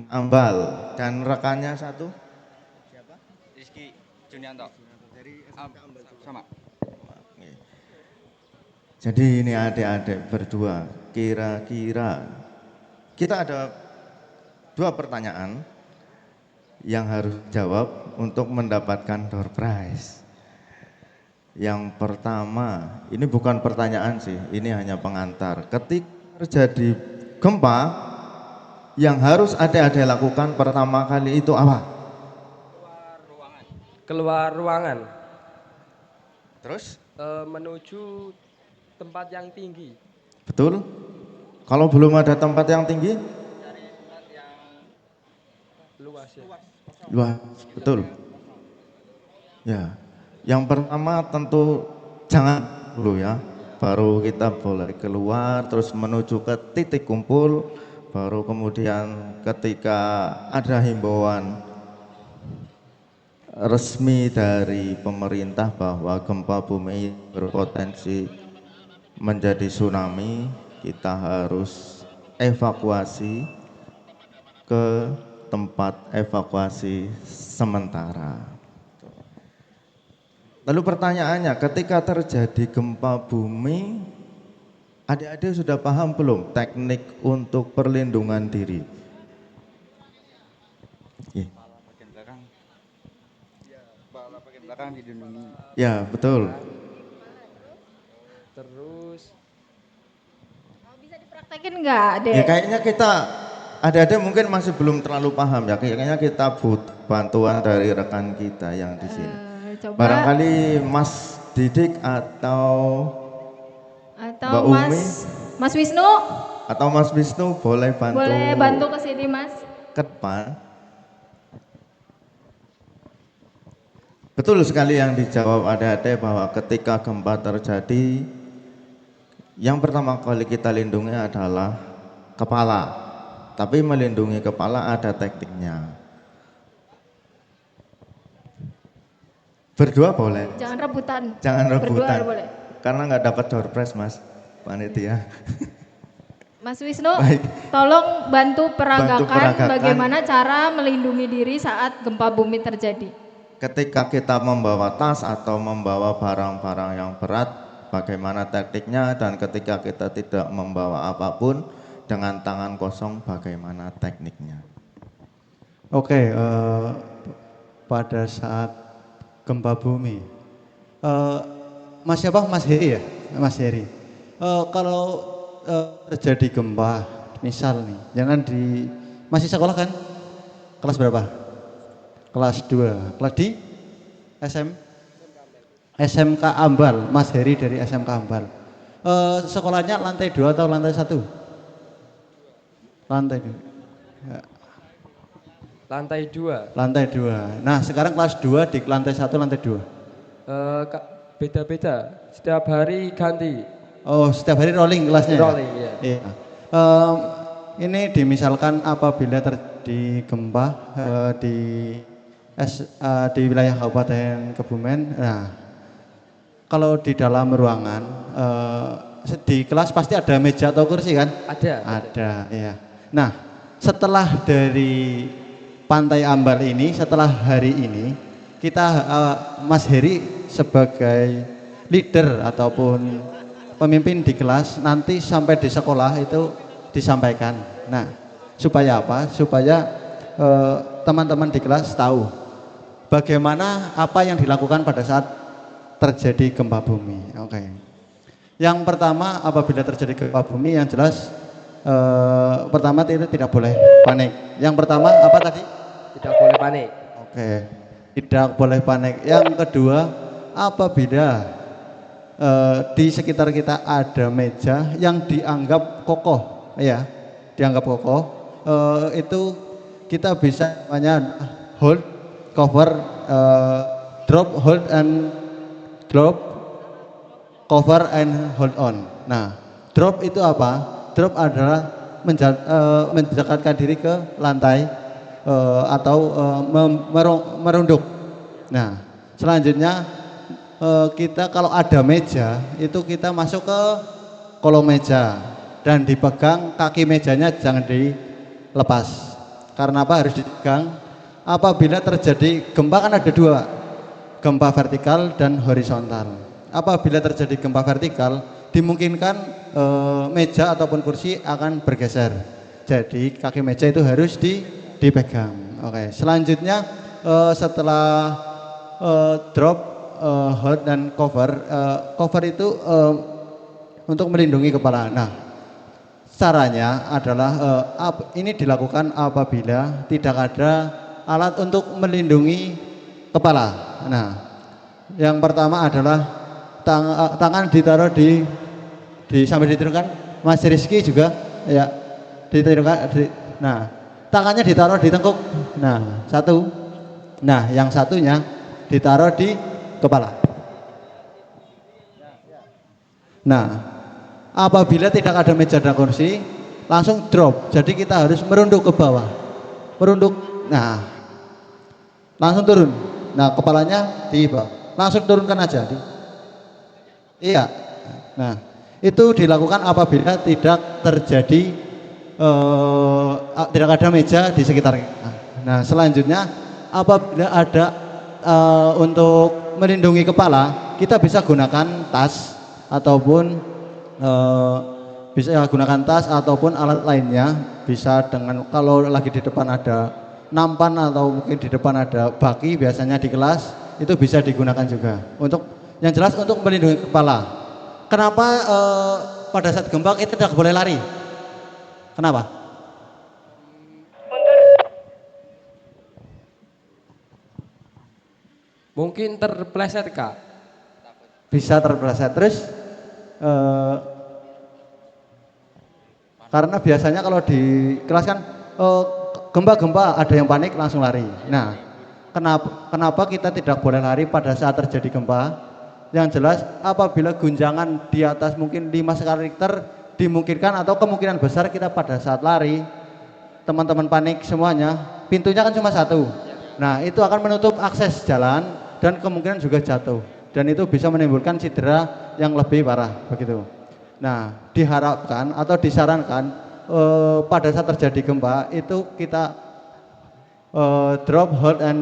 Ambal dan rekannya satu. Siapa? Rizky Junianto. Dari Sama. Jadi ini adik-adik berdua, kira-kira kita ada dua pertanyaan yang harus jawab untuk mendapatkan door prize. Yang pertama, ini bukan pertanyaan sih, ini hanya pengantar. Ketika terjadi gempa, yang harus adik-adik lakukan pertama kali itu apa? Keluar ruangan. Terus? Menuju tempat yang tinggi. Betul? Kalau belum ada tempat yang tinggi? Cari tempat yang Luas ya. Luas, betul. Ya, yang pertama tentu jangan dulu ya. Baru kita boleh keluar, terus menuju ke titik kumpul. Baru kemudian ketika ada himbauan resmi dari pemerintah bahwa gempa bumi berpotensi menjadi tsunami, kita harus evakuasi ke tempat evakuasi sementara. Lalu pertanyaannya, ketika terjadi gempa bumi, adik-adik sudah paham belum teknik untuk perlindungan diri? kepala bagian belakang. Ya, kepala bagian belakang dilindungi. Ya, betul. Terus Bisa dipraktekin nggak, Dek? Ya kayaknya kita adik-adik mungkin masih belum terlalu paham ya. Kayaknya kita butuh bantuan dari rekan kita yang di sini. Coba. Barangkali Mas Didik atau Mbak Umi Mas Wisnu, atau Mas Wisnu boleh bantu ke sini, Mas. ke depan. Betul sekali yang dijawab adik-adik bahwa ketika gempa terjadi, yang pertama kali kita lindungi adalah kepala. Tapi melindungi kepala ada tekniknya. Berdua boleh. Jangan rebutan. Jangan rebutan. Berdua boleh. Karena nggak dapat door prize, Mas panitia. Mas Wisnu, Baik. tolong bantu peragakan peragakan. bagaimana cara melindungi diri saat gempa bumi terjadi. Ketika kita membawa tas atau membawa barang-barang yang berat, bagaimana tekniknya, dan ketika kita tidak membawa apapun dengan tangan kosong, bagaimana tekniknya? Oke, pada saat gempa bumi, Mas siapa? Mas Heri ya, Mas Heri. Kalau terjadi gempa, misal nih, jangan di masih sekolah kan? Kelas berapa? Kelas 2. Kelas di SMK Ambal, Mas Heri dari SMK Ambal. Sekolahnya lantai 2 atau lantai 1? Lantai 2. Ya. lantai 2. Lantai 2. Nah, sekarang kelas 2 di lantai 1, lantai 2. Beda-beda. Setiap hari ganti. Oh, setiap hari rolling kelasnya. Rolling, ya. Iya. Ini dimisalkan apabila terjadi gempa di wilayah Kabupaten Kebumen. Nah, kalau di dalam ruangan di kelas pasti ada meja atau kursi kan? Ada, ya. Nah, setelah dari Pantai Ambal ini, setelah hari ini, kita Mas Heri sebagai leader ataupun pemimpin di kelas, nanti sampai di sekolah itu disampaikan. Nah, supaya apa? Supaya teman-teman di kelas tahu bagaimana apa yang dilakukan pada saat terjadi gempa bumi. Oke. Yang pertama, apabila terjadi gempa bumi, yang jelas pertama itu tidak boleh panik. Yang pertama apa tadi? Tidak boleh panik. Oke, tidak boleh panik. Yang kedua, apabila di sekitar kita ada meja yang dianggap kokoh, ya, dianggap kokoh, itu kita bisa namanya hold, cover, drop, hold and drop, cover and hold on. Nah, drop itu apa? Drop adalah mendekatkan diri ke lantai atau merunduk. Nah, selanjutnya kita kalau ada meja itu kita masuk ke kolong meja dan dipegang kaki mejanya, jangan dilepas. Karena apa harus dipegang? Apabila terjadi gempa kan ada dua, gempa vertikal dan horizontal. Apabila terjadi gempa vertikal, dimungkinkan meja ataupun kursi akan bergeser. Jadi kaki meja itu harus dipegang. Oke. Selanjutnya setelah drop, hold dan cover, cover itu untuk melindungi kepala. Nah, caranya adalah ini dilakukan apabila tidak ada alat untuk melindungi kepala. Nah, yang pertama adalah tangan ditaruh di sambil diturunkan, Mas Rizky juga ya diturunkan. Nah, tangannya ditaruh di tengkuk. Nah, satu. Nah, yang satunya ditaruh di kepala. Nah, apabila tidak ada meja dan kursi, langsung drop. Jadi kita harus merunduk ke bawah. Merunduk. Nah, langsung turun. Nah, kepalanya di bawah. Langsung turunkan aja. Iya. Nah, itu dilakukan apabila tidak terjadi tidak ada meja di sekitar kita. Nah, selanjutnya apabila ada untuk melindungi kepala, kita bisa gunakan tas ataupun bisa gunakan tas ataupun alat lainnya. Bisa dengan kalau lagi di depan ada nampan atau mungkin di depan ada baki, biasanya di kelas itu bisa digunakan juga. Untuk yang jelas untuk melindungi kepala. Kenapa pada saat gempa kita tidak boleh lari? Kenapa? Mungkin terpleset Kak. Bisa terpleset. Terus karena biasanya kalau di kelas kan gempa-gempa ada yang panik langsung lari. Nah, kenapa kita tidak boleh lari pada saat terjadi gempa? Yang jelas apabila guncangan di atas mungkin 5 skala Richter dimungkinkan atau kemungkinan besar kita pada saat lari teman-teman panik semuanya, pintunya kan cuma satu. Nah, itu akan menutup akses jalan dan kemungkinan juga jatuh. Dan itu bisa menimbulkan cedera yang lebih parah begitu. Nah, diharapkan atau disarankan pada saat terjadi gempa itu kita drop, hold on,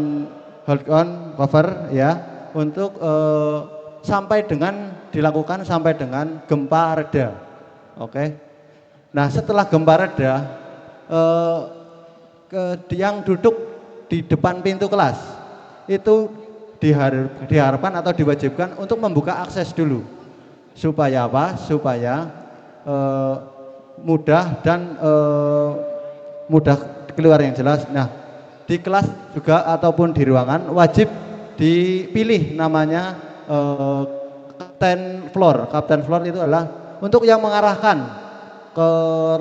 cover ya untuk dilakukan sampai dengan gempa reda. Oke. Nah, setelah gempa reda yang duduk di depan pintu kelas itu diharapkan atau diwajibkan untuk membuka akses dulu. Supaya apa? Supaya mudah dan mudah keluar yang jelas. Nah, di kelas juga ataupun di ruangan wajib dipilih namanya kapten floor. Kapten floor itu adalah untuk yang mengarahkan ke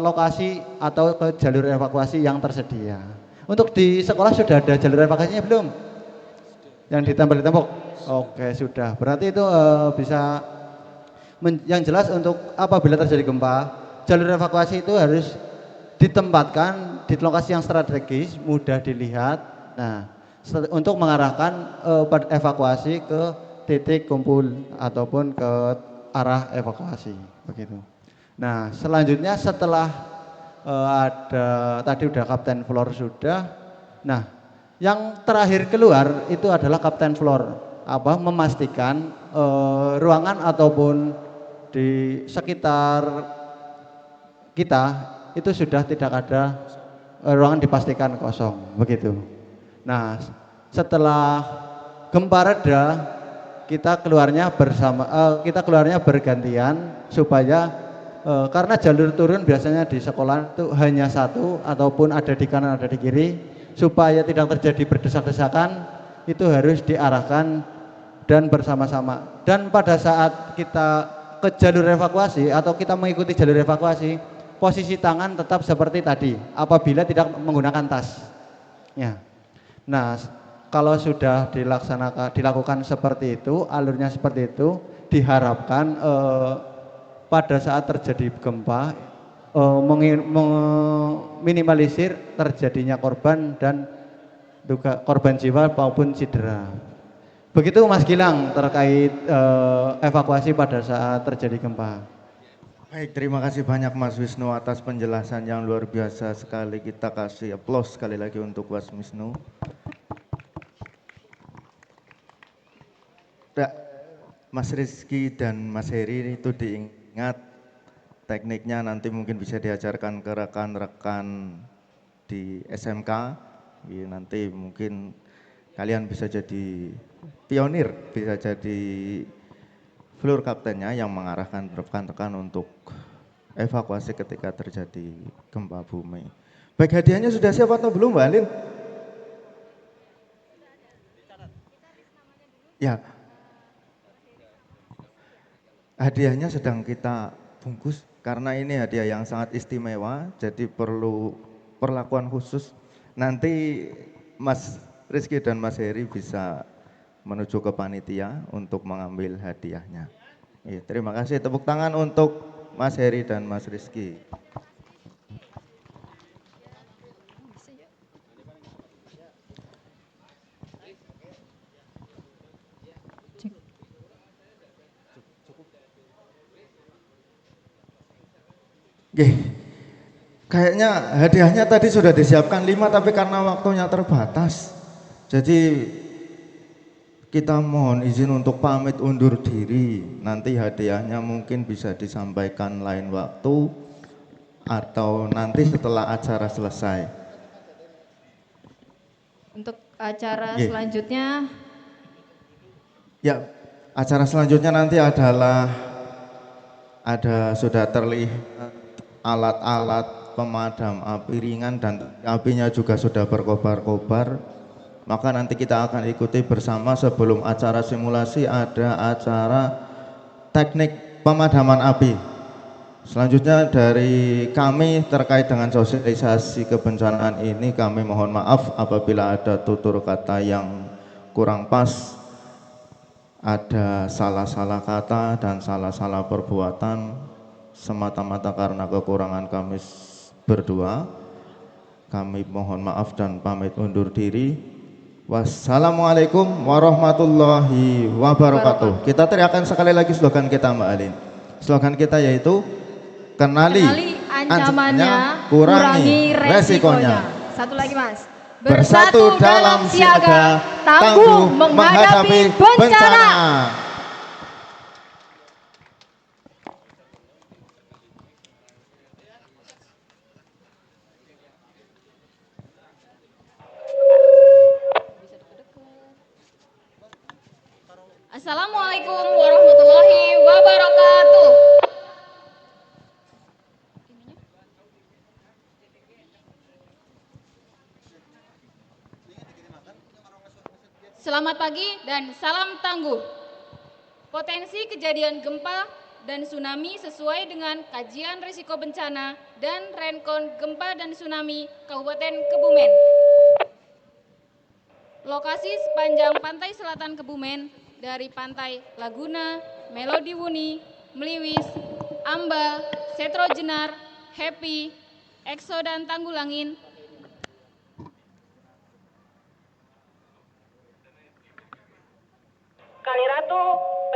lokasi atau ke jalur evakuasi yang tersedia. Untuk di sekolah sudah ada jalur evakuasinya belum? Yang ditempel di tembok? Oke, sudah. Berarti itu bisa yang jelas untuk apabila terjadi gempa, jalur evakuasi itu harus ditempatkan di lokasi yang strategis, mudah dilihat. Nah, untuk mengarahkan evakuasi ke titik kumpul ataupun ke arah evakuasi, begitu. Nah, selanjutnya setelah ada tadi udah kapten floor sudah. Nah, yang terakhir keluar itu adalah kapten floor. Memastikan ruangan ataupun di sekitar kita itu sudah tidak ada ruangan dipastikan kosong, begitu. Nah, setelah gempa reda kita keluarnya bergantian supaya karena jalur turun biasanya di sekolah itu hanya satu ataupun ada di kanan ada di kiri, supaya tidak terjadi berdesak-desakan itu harus diarahkan dan bersama-sama. Dan pada saat kita ke jalur evakuasi atau kita mengikuti jalur evakuasi, posisi tangan tetap seperti tadi apabila tidak menggunakan tas ya. Nah, kalau sudah dilakukan seperti itu, alurnya seperti itu, diharapkan pada saat terjadi gempa meminimalisir terjadinya korban dan juga korban jiwa maupun cedera. Begitu Mas Gilang terkait evakuasi pada saat terjadi gempa. Baik, terima kasih banyak Mas Wisnu atas penjelasan yang luar biasa sekali. Kita kasih aplaus sekali lagi untuk Mas Wisnu. Mas Rizky dan Mas Heri itu diingat tekniknya nanti mungkin bisa diajarkan ke rekan-rekan di SMK. Ya, nanti mungkin kalian bisa jadi pionir, bisa jadi floor kaptennya yang mengarahkan rekan-rekan untuk evakuasi ketika terjadi gempa bumi. Baik, hadiahnya sudah siap atau belum Mbak Alin? Ya, hadiahnya sedang kita bungkus karena ini hadiah yang sangat istimewa, jadi perlu perlakuan khusus. Nanti Mas Rizky dan Mas Heri bisa menuju ke panitia untuk mengambil hadiahnya. Ya, terima kasih, tepuk tangan untuk Mas Heri dan Mas Rizky. Oke, kayaknya hadiahnya tadi sudah disiapkan 5 tapi karena waktunya terbatas, jadi kita mohon izin untuk pamit undur diri. Nanti hadiahnya mungkin bisa disampaikan lain waktu atau nanti setelah acara selesai. Untuk acara Ye. selanjutnya, Ya, acara selanjutnya nanti adalah sudah terlihat alat-alat pemadam api ringan dan apinya juga sudah berkobar-kobar. Maka nanti kita akan ikuti bersama. Sebelum acara simulasi ada acara teknik pemadaman api. Selanjutnya dari kami terkait dengan sosialisasi kebencanaan ini, kami mohon maaf apabila ada tutur kata yang kurang pas, ada salah-salah kata dan salah-salah perbuatan, semata-mata karena kekurangan kami berdua. Kami mohon maaf dan pamit undur diri. Wassalamualaikum warahmatullahi wabarakatuh. Kita teriakan sekali lagi slogan kita Mbak Alin. Slogan kita yaitu kenali ancamannya, kurangi resikonya. Satu lagi Mas. Bersatu dalam siaga, tangguh menghadapi bencana. Assalamualaikum warahmatullahi wabarakatuh. Selamat pagi dan salam tangguh. Potensi kejadian gempa dan tsunami sesuai dengan kajian risiko bencana dan Renkon Gempa dan Tsunami Kabupaten Kebumen. Lokasi sepanjang pantai selatan Kebumen dari pantai Laguna, Melodi Wuni, Meliwis, Ambal, Setro Jenar, Happy, Exo dan Tanggulangin, Kaliratu,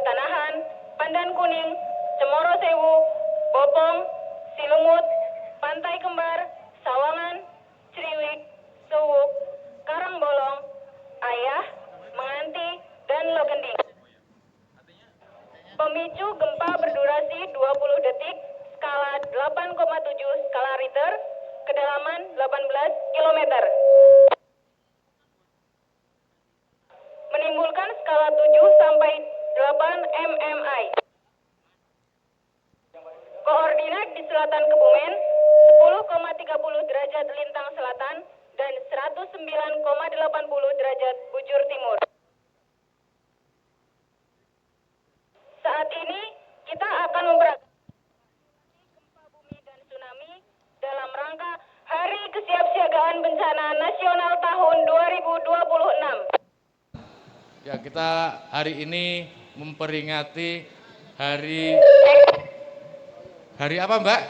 Petanahan, Pandan Kuning, Cemoro Sewu, Bopong, Silumut, Pantai Kembar, Sawangan, Ciriwik, Suwuk, Karangbolong, Ayah, Menganti, dan Logending. Pemicu gempa berdurasi 20 detik, skala 8,7 skala Richter, kedalaman 18 km. Menimbulkan skala 7 sampai 8 MMI. Koordinat di selatan Kebumen 10,30 derajat lintang selatan dan 109,80 derajat bujur timur. Saat ini kita akan memperhatikan gempa bumi dan tsunami dalam rangka Hari Kesiapsiagaan Bencana Nasional tahun 2026. Ya, kita hari ini memperingati hari apa Mbak?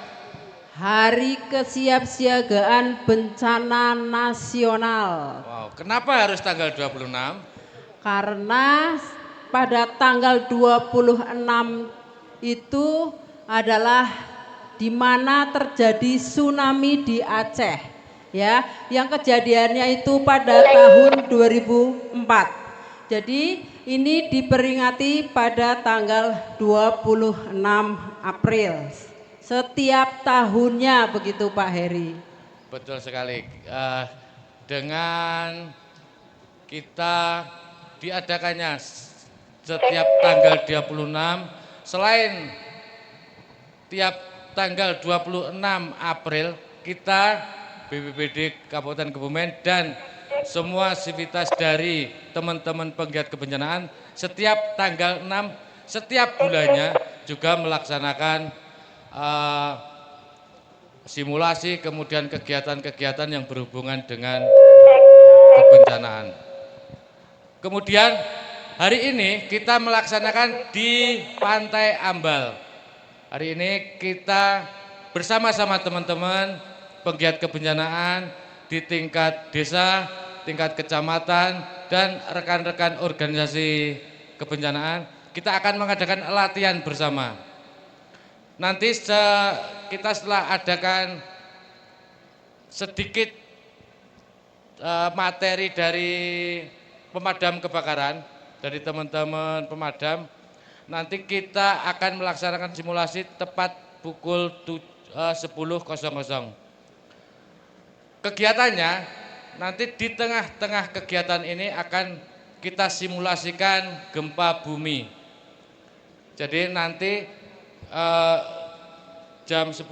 Hari Kesiapsiagaan Bencana Nasional. Wow, kenapa harus tanggal 26? Karena pada tanggal 26 itu adalah di mana terjadi tsunami di Aceh. Ya, yang kejadiannya itu pada tahun 2004. Jadi ini diperingati pada tanggal 26 April. Setiap tahunnya begitu Pak Heri. Betul sekali. Dengan kita diadakannya setiap tanggal 26, selain tiap tanggal 26 April, kita BPBD Kabupaten Kebumen dan semua sivitas dari teman-teman penggiat kebencanaan setiap tanggal 6 setiap bulannya juga melaksanakan simulasi, kemudian kegiatan-kegiatan yang berhubungan dengan kebencanaan. Kemudian hari ini kita melaksanakan di Pantai Ambal. Hari ini kita bersama-sama teman-teman penggiat kebencanaan di tingkat desa, tingkat kecamatan, dan rekan-rekan organisasi kebencanaan, kita akan mengadakan latihan bersama. Nanti kita setelah adakan sedikit materi dari pemadam kebakaran, dari teman-teman pemadam, nanti kita akan melaksanakan simulasi tepat pukul 10.00. Kegiatannya nanti di tengah-tengah kegiatan ini akan kita simulasikan gempa bumi. Jadi nanti jam 10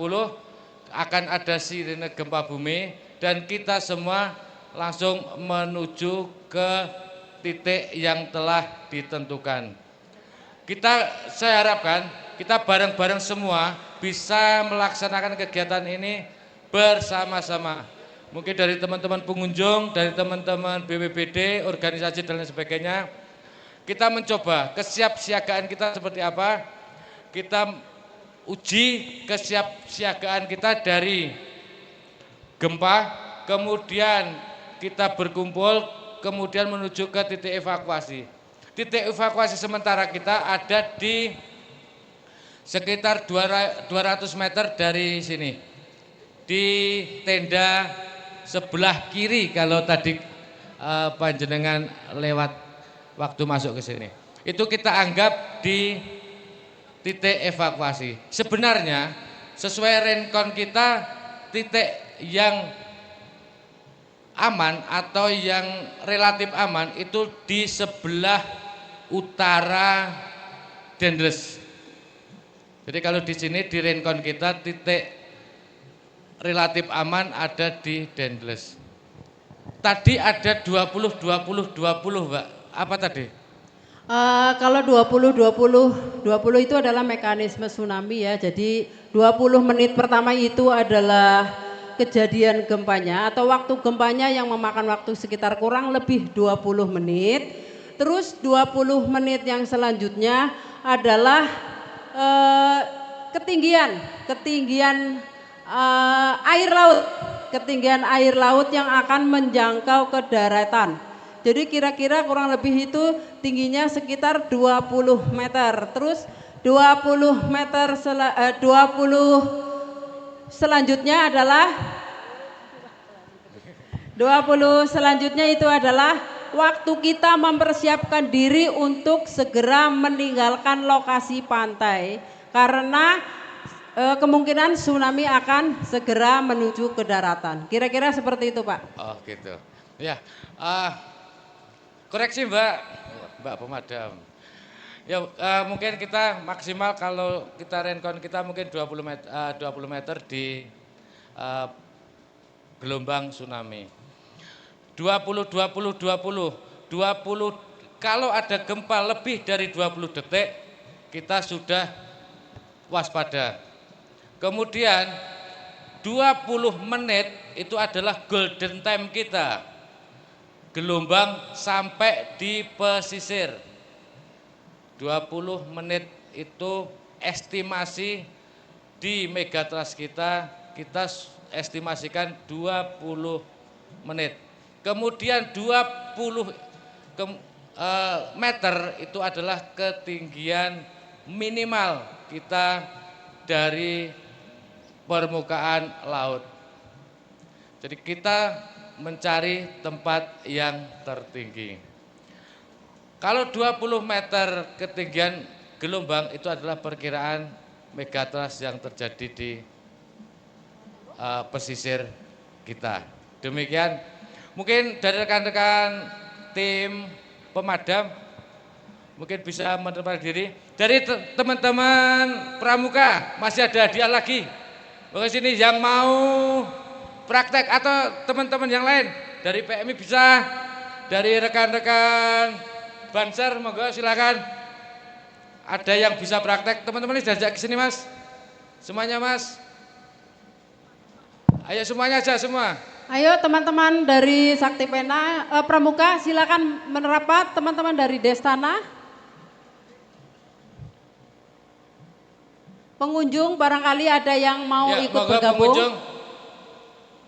akan ada sirine gempa bumi dan kita semua langsung menuju ke titik yang telah ditentukan. Saya harapkan kita bareng-bareng semua bisa melaksanakan kegiatan ini bersama-sama. Mungkin dari teman-teman pengunjung, dari teman-teman BPBD, organisasi dan lain sebagainya, kita mencoba kesiapsiagaan kita seperti apa. Kita uji kesiapsiagaan kita dari gempa, kemudian kita berkumpul, kemudian menuju ke titik evakuasi. Titik evakuasi sementara kita ada di sekitar 200 meter dari sini, di tenda sebelah kiri kalau tadi panjenengan lewat waktu masuk ke sini. Itu kita anggap di titik evakuasi. Sebenarnya sesuai rencon kita titik yang aman atau yang relatif aman itu di sebelah utara Dendles. Jadi kalau di sini di rencon kita titik relatif aman ada di Dendles. Tadi ada 20 Mbak. Apa tadi? Kalau 20 itu adalah mekanisme tsunami ya. Jadi 20 menit pertama itu adalah kejadian gempanya atau waktu gempanya yang memakan waktu sekitar kurang lebih 20 menit. Terus 20 menit yang selanjutnya adalah ketinggian air laut yang akan menjangkau ke daratan. Jadi kira-kira kurang lebih itu tingginya sekitar 20 meter. Terus 20 meter 20 selanjutnya adalah 20 selanjutnya itu adalah waktu kita mempersiapkan diri untuk segera meninggalkan lokasi pantai karena kemungkinan tsunami akan segera menuju ke daratan. Kira-kira seperti itu, Pak. Oh gitu. Ya, koreksi Mbak pemadam. Ya mungkin kita maksimal kalau kita rencon kita mungkin 20 meter di gelombang tsunami. 20 kalau ada gempa lebih dari 20 detik kita sudah waspada. Kemudian 20 menit itu adalah golden time kita. Gelombang sampai di pesisir. 20 menit itu estimasi di megatrust kita estimasikan 20 menit. Kemudian 20 meter itu adalah ketinggian minimal kita dari permukaan laut. Jadi kita mencari tempat yang tertinggi. Kalau 20 meter ketinggian gelombang itu adalah perkiraan megatrust yang terjadi di pesisir kita. Demikian, mungkin dari rekan-rekan tim pemadam mungkin bisa menerima diri. Dari teman-teman pramuka masih ada hadiah lagi. Oke, sini yang mau praktek atau teman-teman yang lain dari PMI bisa, dari rekan-rekan Banser monggo silakan. Ada yang bisa praktek, teman-teman ini diajak ke sini Mas. Semuanya Mas. Ayo semuanya aja semua. Ayo teman-teman dari Sakti Pena, Pramuka silakan menerapat, teman-teman dari Destana. Pengunjung barangkali ada yang mau ya, ikut bergabung. Pengunjung,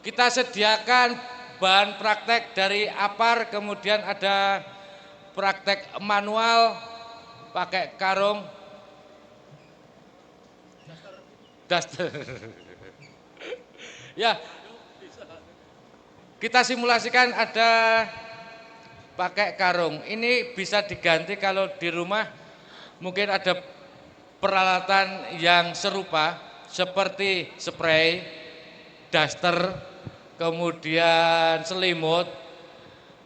kita sediakan bahan praktek dari APAR, kemudian ada praktek manual pakai karung. Daster. Ya, kita simulasikan ada pakai karung. Ini bisa diganti kalau di rumah mungkin ada peralatan yang serupa seperti spray, daster, kemudian selimut,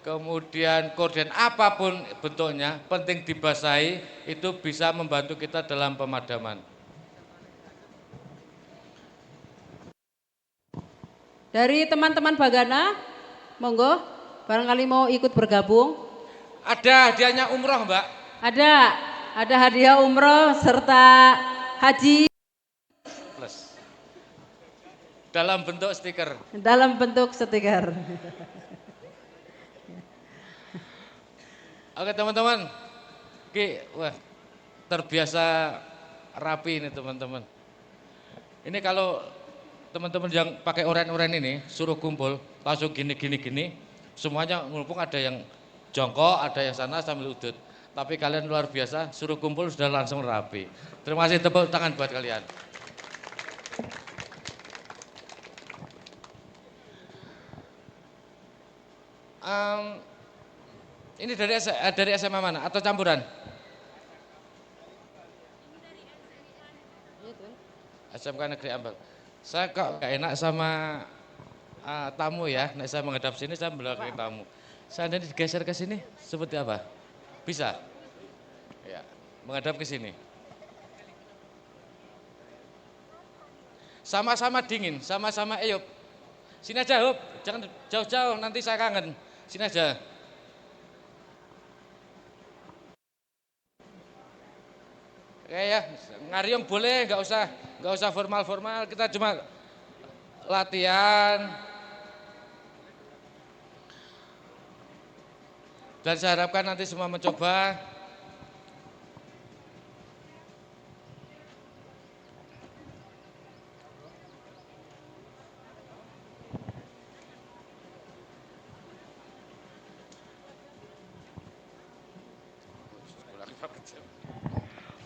kemudian korden, apapun bentuknya, penting dibasahi, itu bisa membantu kita dalam pemadaman. Dari teman-teman Bagana, monggo, barangkali mau ikut bergabung. Ada hadiahnya umroh Mbak? Ada hadiah umroh serta haji. Plus. Dalam bentuk stiker. Dalam bentuk stiker. Oke teman-teman, wah terbiasa rapi ini teman-teman. Ini kalau teman-teman yang pakai oren-oren ini suruh kumpul langsung gini, semuanya ngumpul, ada yang jongkok, ada yang sana sambil udut. Tapi kalian luar biasa, suruh kumpul sudah langsung rapi. Terima kasih, tepuk tangan buat kalian. Ini dari SMA mana atau campuran? SMK Negeri Ambal. Saya kok gak enak sama tamu ya, nek saya menghadap sini saya belakang tamu. Seandainya digeser ke sini seperti apa? Bisa? Ya, menghadap ke sini. Sama-sama dingin, sama-sama Eyup. Sini aja Hub, jangan jauh-jauh nanti saya kangen. Sini aja. Ya, ngariung boleh, nggak usah formal-formal, kita cuma latihan. Dan saya harapkan nanti semua mencoba.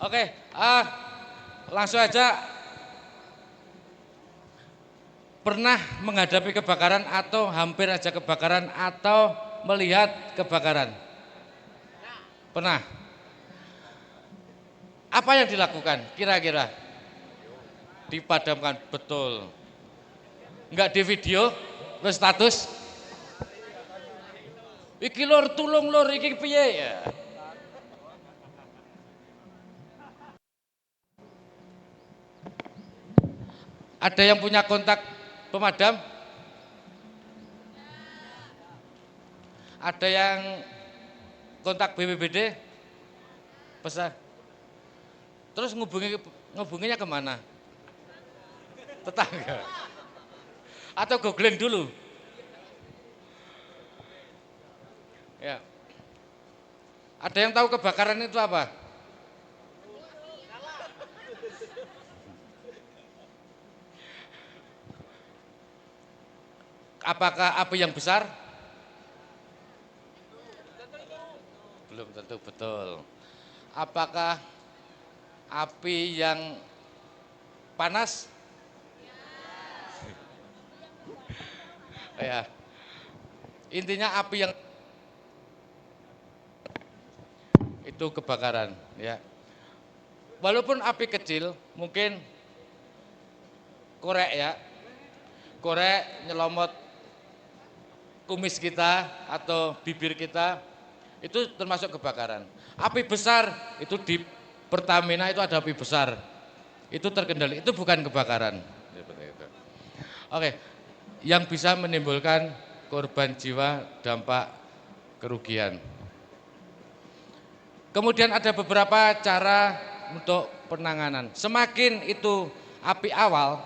Oke, langsung aja. Pernah menghadapi kebakaran atau hampir aja kebakaran atau melihat kebakaran? Pernah? Apa yang dilakukan kira-kira? Dipadamkan, betul. Enggak di video, terus status? Iki lur, tulung lur, iki piye ya? Ada yang punya kontak pemadam? Ada yang kontak BPBD? Pesan. Terus ngubunginya kemana? Tetangga. Atau googling dulu? Ya. Ada yang tahu kebakaran itu apa? Apakah api yang besar? Belum tentu, betul. Apakah api yang panas? Ya. Intinya api yang itu kebakaran, ya. Walaupun api kecil, mungkin korek ya, korek nyelomot kumis kita atau bibir kita, itu termasuk kebakaran. Api besar itu di Pertamina itu ada api besar, itu terkendali, itu bukan kebakaran. Oke, yang bisa menimbulkan korban jiwa, dampak kerugian. Kemudian ada beberapa cara untuk penanganan. Semakin itu api awal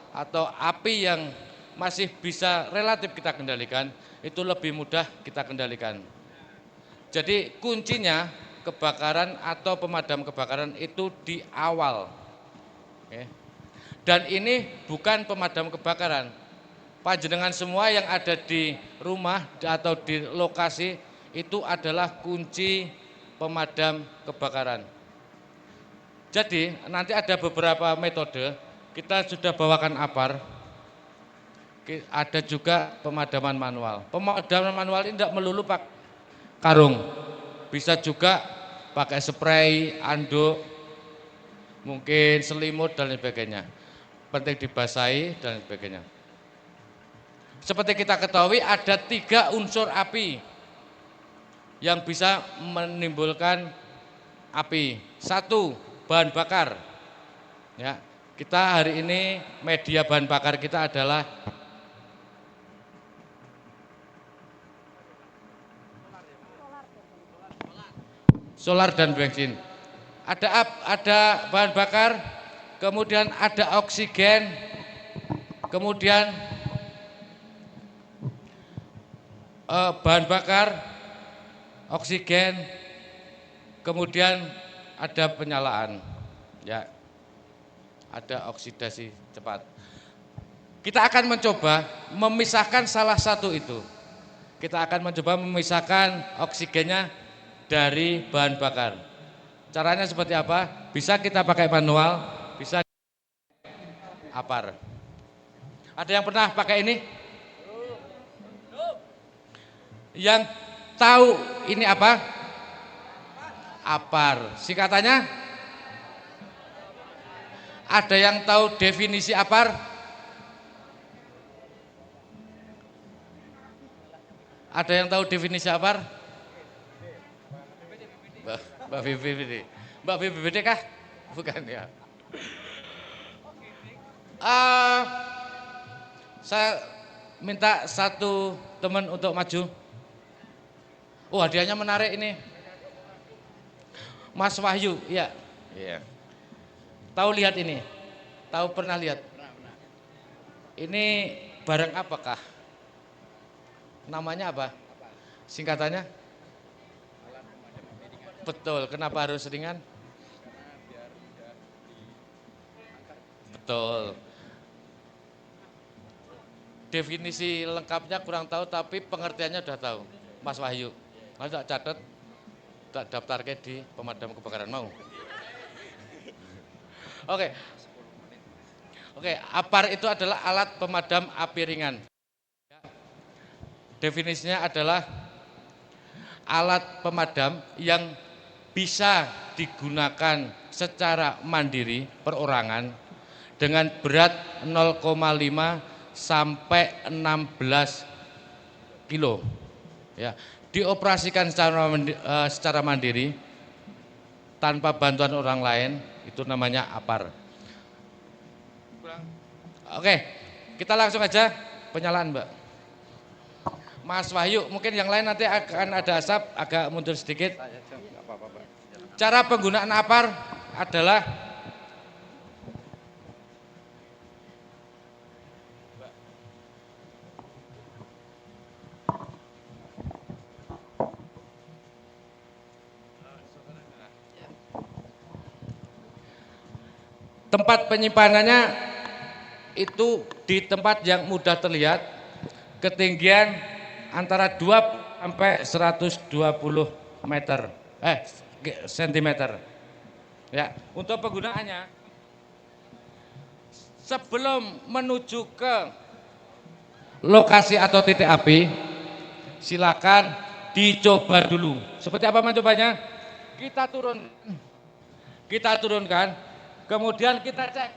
atau api yang masih bisa relatif kita kendalikan, itu lebih mudah kita kendalikan. Jadi kuncinya kebakaran atau pemadam kebakaran itu di awal. Dan ini bukan pemadam kebakaran. Panjenengan semua yang ada di rumah atau di lokasi itu adalah kunci pemadam kebakaran. Jadi nanti ada beberapa metode, kita sudah bawakan APAR, ada juga pemadaman manual. Pemadaman manual ini tidak melulu pakai karung, bisa juga pakai spray, anduk, mungkin selimut dan sebagainya. Penting dibasahi dan sebagainya. Seperti kita ketahui ada 3 unsur api yang bisa menimbulkan api. 1, bahan bakar. Ya, kita hari ini media bahan bakar kita adalah solar dan bensin. Ada bahan bakar, kemudian ada oksigen, kemudian bahan bakar, oksigen, kemudian ada penyalaan, ya, ada oksidasi cepat. Kita akan mencoba memisahkan salah satu itu. Kita akan mencoba memisahkan oksigennya dari bahan bakar. Caranya seperti apa? Bisa kita pakai manual, bisa APAR. Ada yang pernah pakai ini? Yang tahu ini apa? APAR. Singkatannya? Ada yang tahu definisi APAR? Ada yang tahu definisi APAR? Mbak BPBD. Mbak BPBD kah? Bukan ya. Saya minta satu teman untuk maju. Oh, hadiahnya menarik ini. Mas Wahyu, iya. Iya. Tahu lihat ini? Tahu pernah lihat? Ini barang apakah? Namanya apa? Singkatannya? Betul, kenapa harus ringan? Betul. Definisi lengkapnya kurang tahu, tapi pengertiannya udah tahu. Mas Wahyu, mau tak catat, tak daftarkan di pemadam kebakaran, mau? Oke. Oke, APAR itu adalah alat pemadam api ringan. Definisinya adalah alat pemadam yang bisa digunakan secara mandiri perorangan dengan berat 0,5 sampai 16 kilo. Ya, dioperasikan secara mandiri tanpa bantuan orang lain, itu namanya APAR. Oke, kita langsung aja penyalaan, Mbak. Mas Wahyu, mungkin yang lain nanti akan ada asap, agak mundur sedikit. Cara penggunaan APAR adalah tempat penyimpanannya itu di tempat yang mudah terlihat, ketinggian antara 2 sampai 120 sentimeter. Ya, untuk penggunaannya sebelum menuju ke lokasi atau titik api, silakan dicoba dulu. Seperti apa mencobanya? Kita turunkan, kemudian kita cek.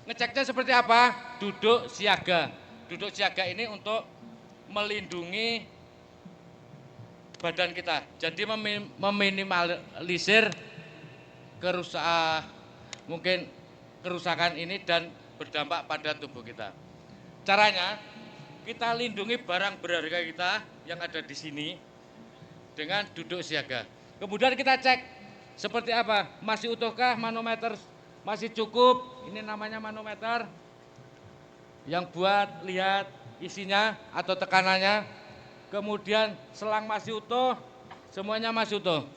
Ngeceknya seperti apa? Duduk siaga. Duduk siaga ini untuk melindungi badan kita. Jadi meminimalisir kerusakan ini dan berdampak pada tubuh kita. Caranya, kita lindungi barang berharga kita yang ada di sini dengan duduk siaga. Kemudian kita cek seperti apa, masih utuhkah manometer, masih cukup, ini namanya manometer yang buat lihat isinya atau tekanannya. Kemudian selang masih utuh, semuanya masih utuh.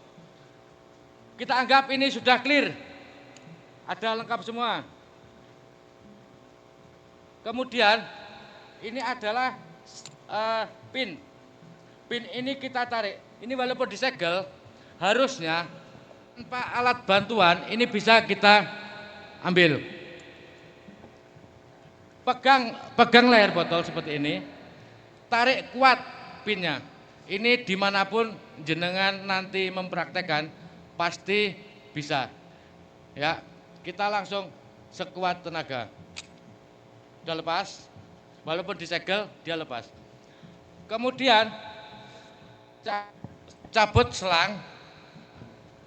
Kita anggap ini sudah clear, ada lengkap semua. Kemudian ini adalah pin. Pin ini kita tarik. Ini walaupun disegel, harusnya tanpa alat bantuan ini bisa kita ambil. Pegang layar botol seperti ini, tarik kuat pinnya. Ini dimanapun jenengan nanti mempraktekkan pasti bisa. Ya, kita langsung sekuat tenaga. Udah lepas, walaupun disegel dia lepas. Kemudian cabut selang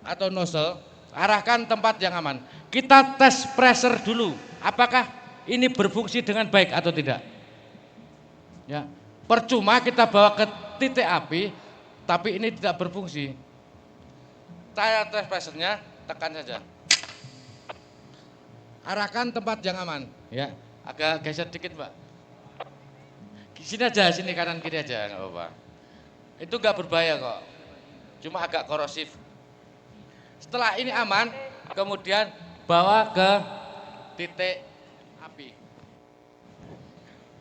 atau nozzle, arahkan tempat yang aman. Kita tes pressure dulu, apakah ini berfungsi dengan baik atau tidak. Ya, percuma kita bawa ke titik api, tapi ini tidak berfungsi. Saya tes pressure-nya, tekan saja. Arahkan tempat yang aman. Ya, agak geser dikit, Mbak. Sini aja, sini kanan kiri aja, nggak apa-apa. Itu nggak berbahaya kok, cuma agak korosif. Setelah ini aman, kemudian bawa ke titik api.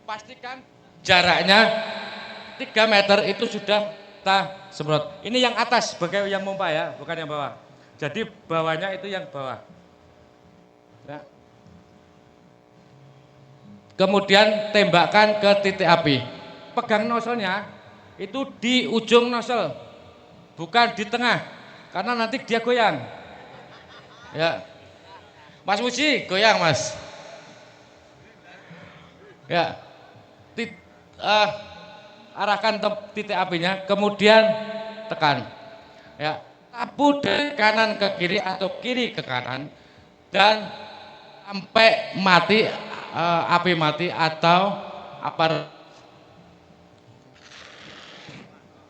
Pastikan jaraknya 3 meter itu sudah kita semprot. Ini yang atas sebagai yang pompa ya, bukan yang bawah. Jadi bawahnya itu yang bawah. Nah. Kemudian tembakkan ke titik api. Pegang nozzle-nya itu di ujung nozzle, bukan di tengah, karena nanti dia goyang. Ya, Mas Muji goyang Mas. Ya, arahkan titik apinya, kemudian tekan. Ya, tapu dari kanan ke kiri atau kiri ke kanan dan sampai mati, api mati atau apa.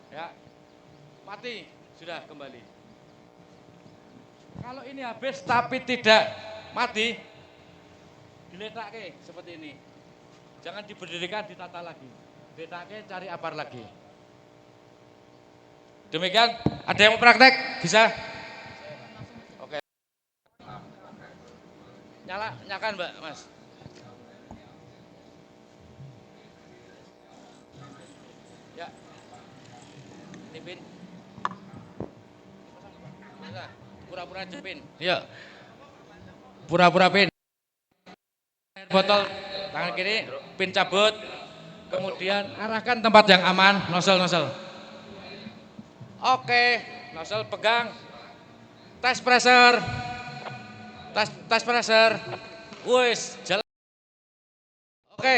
Ya, mati sudah kembali. Kalau ini habis tapi tidak mati, diletakkan seperti ini. Jangan diberdirikan, ditata lagi. Diletakkan, cari apar lagi. Demikian, ada yang mau praktek? Bisa? Oke. Nyalakan Mbak, Mas. Ya. Ini pin. Pura-pura cepin. Ya. Pura-pura pin. Botol tangan kiri, pin cabut. Kemudian arahkan tempat yang aman, nozzle. Oke, nozzle pegang. Tes pressure. Tes pressure. Wis, jalan. Oke.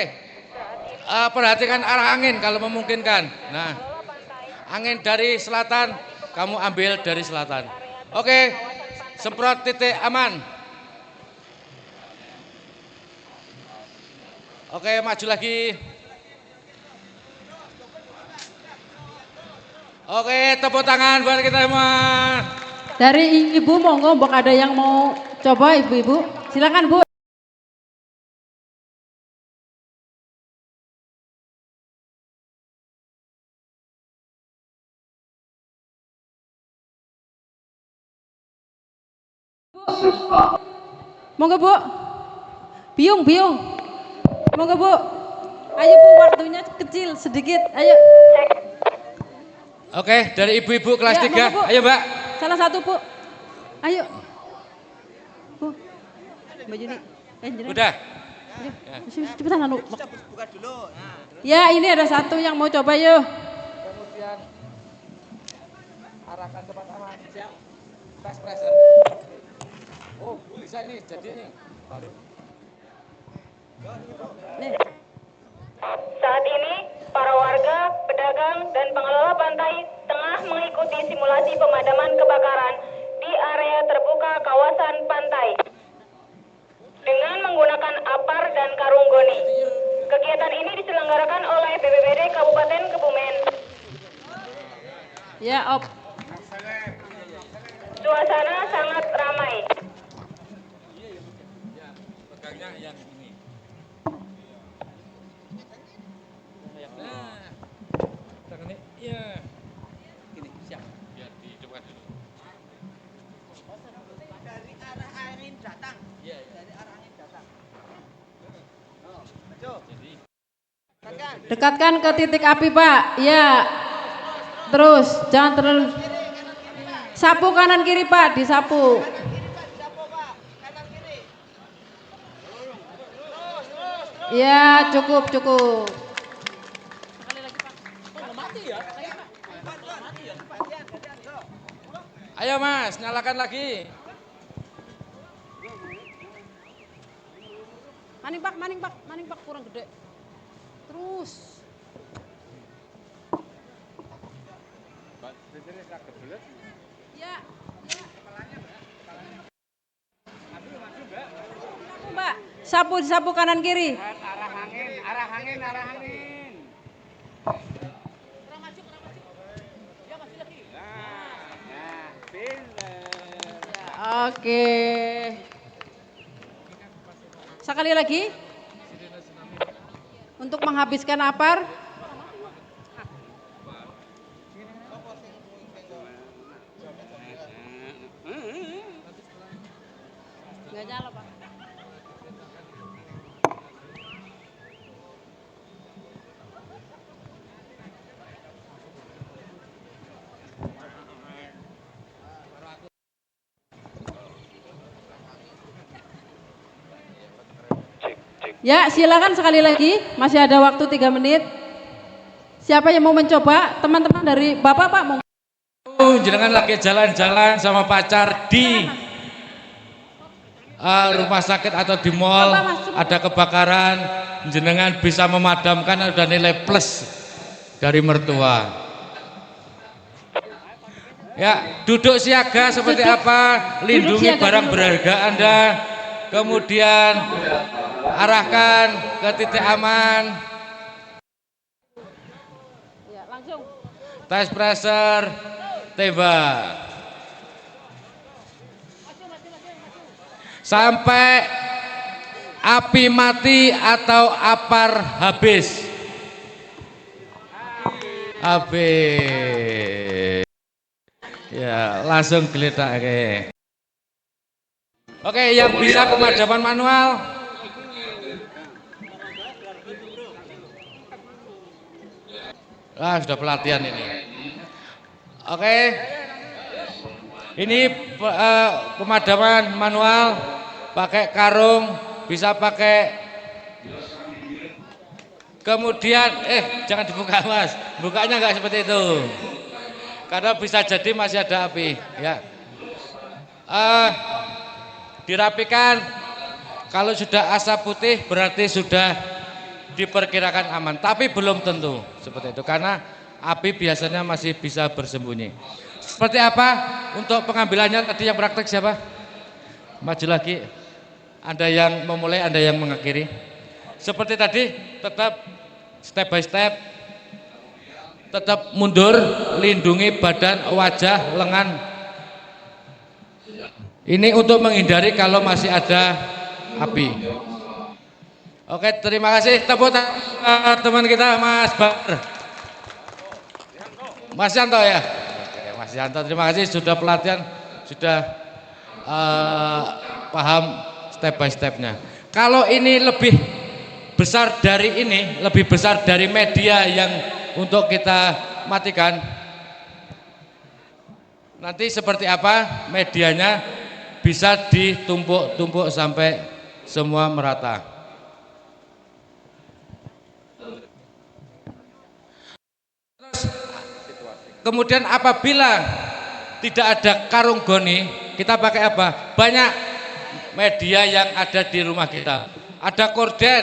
Perhatikan arah angin kalau memungkinkan. Nah, angin dari selatan, kamu ambil dari selatan. Oke, semprot titik aman. Oke, maju lagi. Oke, tepuk tangan buat kita semua. Dari Ibu monggo, mbok ada yang mau coba Ibu-ibu? Silakan Bu. Monggo Bu. Biung. Monggo Bu. Ayo Bu, waktunya kecil sedikit. Ayo. Oke, dari ibu-ibu kelas Ya, 3. monggo, Bu. Ayo Mbak. Salah satu Bu. Ayo. Bu. Mbak Juni. Jenengan. Udah. Cepetan anu. Ya, ini ada satu yang mau coba yuk. Kemudian arahkan tempat aman. Siap. Tes pressure. Oh, bisa nih, jadi nih. Saat ini, para warga, pedagang, dan pengelola pantai tengah mengikuti simulasi pemadaman kebakaran di area terbuka kawasan pantai dengan menggunakan apar dan karung goni. Kegiatan ini diselenggarakan oleh BPBD Kabupaten Kebumen. Ya, Op. Suasana sangat ramai. Pegangnya yang ini. Nah, tangannya, iya. Gini, siap. Biar dihidupkan dulu. Dari arah angin datang. Iya, dari arah angin datang. Jadi, Dekatkan ke titik api, Pak. Ya. Terus, jangan terlalu. Sapu kanan kiri, Pak, disapu. Ya, cukup, cukup. ayo Mas, nyalakan lagi. Maning Pak, kurang gede. Terus. Ya. Mbak, sapu kanan kiri. Arah angin. Oke. Sekali lagi. Untuk menghabiskan apar. Nggak nyala, Pak. Ya, silakan sekali lagi. Masih ada waktu 3 menit. Siapa yang mau mencoba? Teman-teman dari Bapak, Pak. Jenengan lagi jalan-jalan sama pacar di rumah sakit atau di mall, ada kebakaran, jenengan bisa memadamkan, ada nilai plus dari mertua. Ya, duduk siaga seperti apa, lindungi barang berharga Anda, kemudian arahkan ke titik aman. Ya, langsung. Tes pressure, tembak. Sampai api mati atau apar habis. Habis. Ya, langsung geledak. Oke, yang bisa pemadaman manual. Sudah pelatihan ini. Oke. Ini pemadaman manual, pakai karung, bisa pakai. Kemudian, jangan dibuka Mas, bukanya nggak seperti itu, karena bisa jadi masih ada api. Ya, dirapikan. Kalau sudah asap putih berarti sudah diperkirakan aman, tapi belum tentu seperti itu, karena api biasanya masih bisa bersembunyi. Seperti apa untuk pengambilannya tadi yang praktek siapa? Maju lagi. Ada yang memulai, ada yang mengakhiri. Seperti tadi, tetap step by step. Tetap mundur, lindungi badan, wajah, lengan. Ini untuk menghindari kalau masih ada api. Oke, terima kasih. Tepuk tangan teman kita Mas Bar. Mas Yanto ya. Mas Yanto, terima kasih sudah pelatihan, sudah paham step by stepnya. Kalau ini lebih besar dari ini, lebih besar dari media yang untuk kita matikan, nanti seperti apa medianya, bisa ditumpuk-tumpuk sampai semua merata. Kemudian apabila tidak ada karung goni, kita pakai apa? Banyak media yang ada di rumah kita. Ada korden,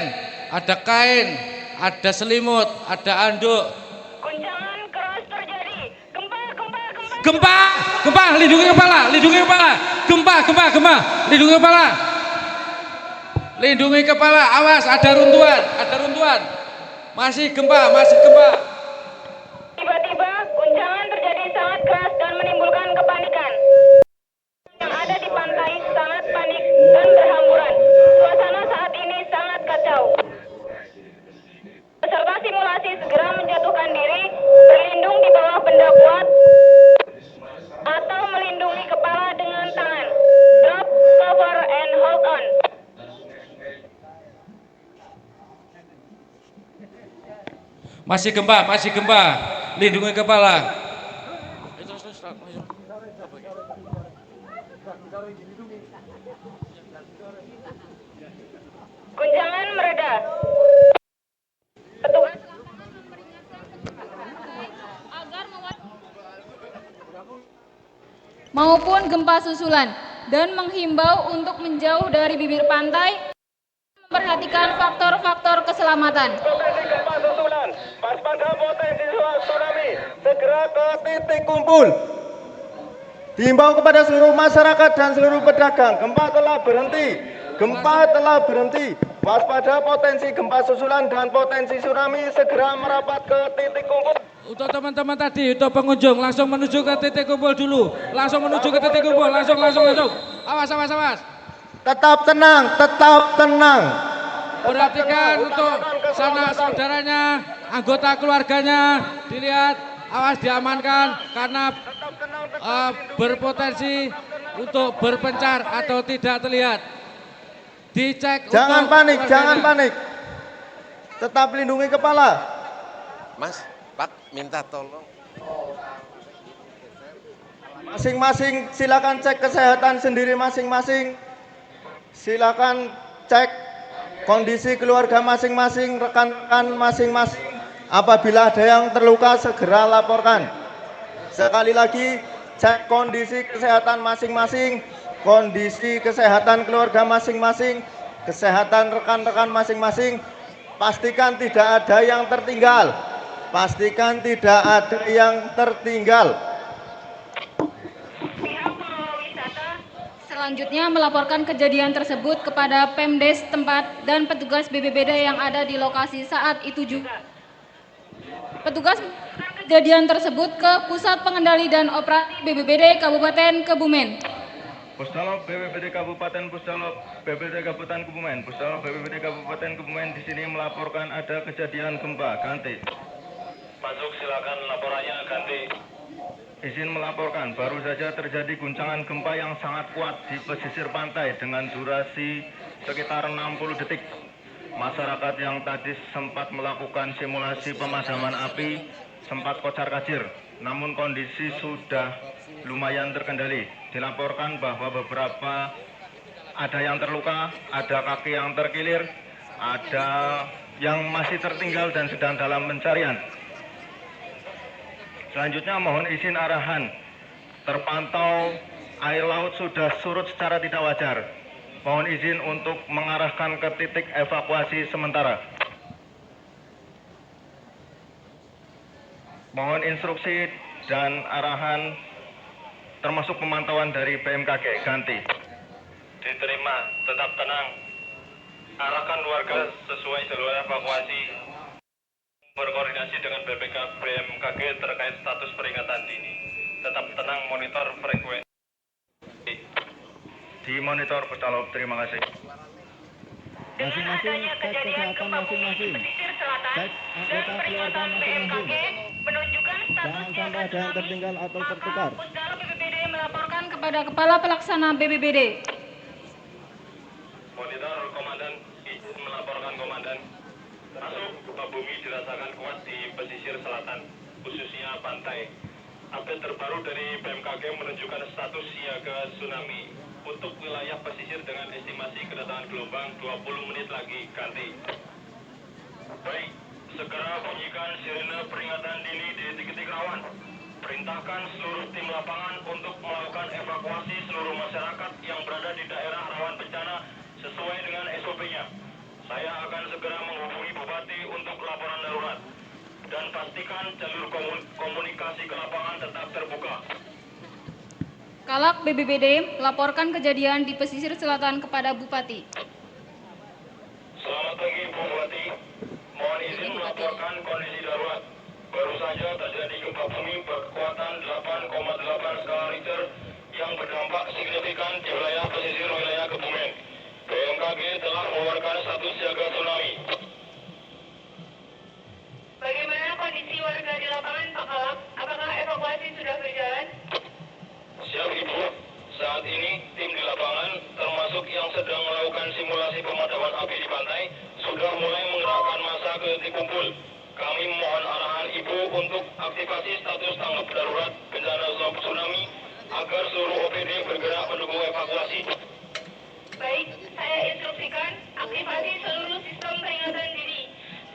ada kain, ada selimut, ada anduk. Guncangan keras terjadi. Gempa, lindungi kepala, lindungi kepala. Lindungi kepala, awas ada runtuhan. Masih gempa. Tiba-tiba guncangan terjadi sangat keras dan menimbulkan kepanikan. Yang ada di pantai sangat panik dan berhamburan. Suasana saat ini sangat kacau. Peserta simulasi segera menjatuhkan diri, berlindung di bawah benda kuat, atau melindungi kepala dengan tangan. Drop, cover, and hold on. Masih gempa. Lindungi kepala. Guncangan mereda. Petugas maupun gempa susulan dan menghimbau untuk menjauh dari bibir pantai, memperhatikan faktor-faktor keselamatan. Potensi gempa susulan, waspada potensi tsunami, segera ke titik kumpul. Diimbau kepada seluruh masyarakat dan seluruh pedagang, gempa telah berhenti. Waspada potensi gempa susulan dan potensi tsunami, segera merapat ke titik kumpul. Untuk teman-teman tadi, untuk pengunjung langsung menuju ke titik kumpul dulu. Langsung. Awas. Tetap tenang. Perhatikan untuk sanak saudaranya, anggota keluarganya, dilihat, awas diamankan karena berpotensi untuk berpencar atau tidak terlihat. Dicek. Jangan panik. Tetap lindungi kepala. Mas, Pak, minta tolong. Masing-masing silakan cek kesehatan sendiri masing-masing. Silakan cek kondisi keluarga masing-masing, rekan-rekan masing-masing. Apabila ada yang terluka segera laporkan. Sekali lagi, cek kondisi kesehatan masing-masing, kondisi kesehatan keluarga masing-masing, kesehatan rekan-rekan masing-masing. Pastikan tidak ada yang tertinggal. pihak pengelola wisata selanjutnya melaporkan kejadian tersebut kepada Pemdes tempat dan petugas BPBD yang ada di lokasi saat itu juga. Petugas melaporkan kejadian tersebut ke Pusat Pengendali dan Operasi BPBD Kabupaten Kebumen. Puslap BPBD Kabupaten Kebumen di sini melaporkan ada kejadian gempa. Ganti. Masuk, silakan laporannya, ganti. Izin melaporkan, baru saja terjadi guncangan gempa yang sangat kuat di pesisir pantai dengan durasi sekitar 60 detik. Masyarakat yang tadi sempat melakukan simulasi pemadaman api sempat kocar-kacir, namun kondisi sudah lumayan terkendali. Dilaporkan bahwa beberapa ada yang terluka, ada kaki yang terkilir, ada yang masih tertinggal dan sedang dalam pencarian. Selanjutnya mohon izin arahan. Terpantau air laut sudah surut secara tidak wajar. Mohon izin untuk mengarahkan ke titik evakuasi sementara. Mohon instruksi dan arahan termasuk pemantauan dari BMKG. Ganti. Diterima, tetap tenang. Arahkan warga sesuai jalur evakuasi. Berkoordinasi dengan BMKG terkait status peringatan dini. Tetap tenang, monitor frekuensi. Dimonitor Puslap, terima kasih. Masing-masing cek kesehatan masing-masing. Cek anggota keluarga masing-masing. Menunjukkan status siaga ada yang tertinggal atau tertukar. Puslap BPBD melaporkan kepada Kepala Pelaksana BPBD. Monitor komandan, izin melaporkan komandan. Masuk, gempa bumi dirasakan kuat di pesisir selatan, khususnya pantai. Update terbaru dari BMKG menunjukkan status siaga tsunami untuk wilayah pesisir dengan estimasi kedatangan gelombang 20 menit lagi. Ganti. Baik, segera bunyikan sirene peringatan dini di titik-titik rawan. Perintahkan seluruh tim lapangan untuk melakukan evakuasi seluruh masyarakat yang berada di daerah rawan bencana sesuai dengan SOP-nya. Saya akan segera menghubungi Bupati untuk laporan darurat. Dan pastikan jalur komunikasi ke lapangan tetap terbuka. Kalak BBBD melaporkan kejadian di pesisir selatan kepada Bupati. Selamat pagi Bu Bupati. Mohon izin melaporkan kondisi darurat. Baru saja terjadi gempa bumi berkekuatan 8,8 skala Richter yang berdampak signifikan di wilayah pesisir wilayah Kebumen. BMKG telah mengeluarkan status siaga tsunami. Bagaimana kondisi warga di lapangan, Pak Kalak? Apakah evakuasi sudah berjalan? Siap Ibu. Saat ini tim di lapangan termasuk yang sedang melakukan simulasi pemadaman api di pantai sudah mulai mengerahkan massa ke titik kumpul. Kami mohon arahan Ibu untuk aktifasi status tanggap darurat bencana tsunami agar seluruh OPD bergerak mendukung evakuasi. Baik, saya instruksikan aktifasi seluruh sistem peringatan dini.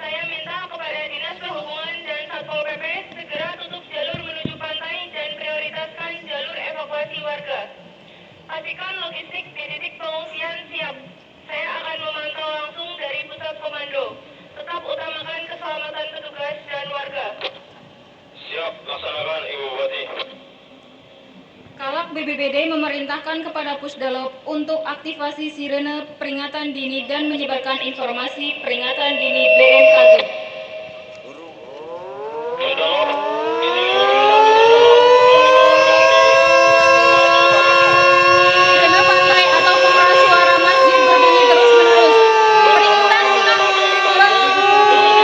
Saya minta kepada Dinas Perhubungan dan Satpol PP segera tutup jalur menuju pantai dan prioritaskan jalur evakuasi warga. Pastikan logistik di titik pengungsian siap. Saya akan memantau langsung dari pusat komando. Tetap utamakan keselamatan petugas dan warga. Siap, laksanakan Ibu Bupati. Kalak BBBD memerintahkan kepada Pusdalop untuk aktivasi sirene peringatan dini dan menyebarkan informasi peringatan dini BMKG. Sirene pantai atau pengeras suara masjid berbunyi terus-menerus. Peringatan tsunami tinggi.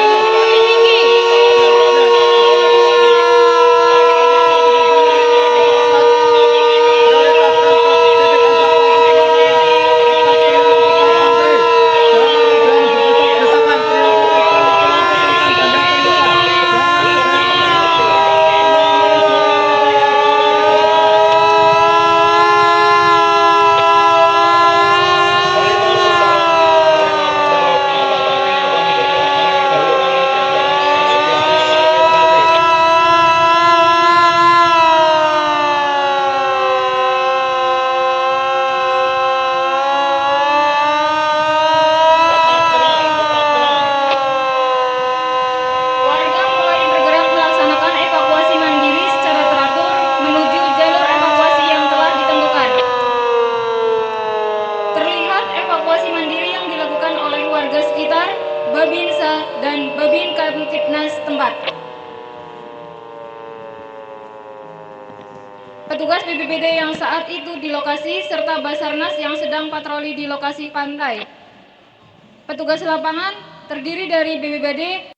Warga mulai bergerak melaksanakan evakuasi mandiri secara teratur menuju jalur evakuasi yang telah ditentukan. Terlihat evakuasi mandiri yang dilakukan oleh warga sekitar, Babinsa dan Babin Kamtibnas tempat. Petugas BBBD yang saat itu di lokasi serta Basarnas yang sedang patroli di lokasi pantai. Petugas lapangan terdiri dari BBBD,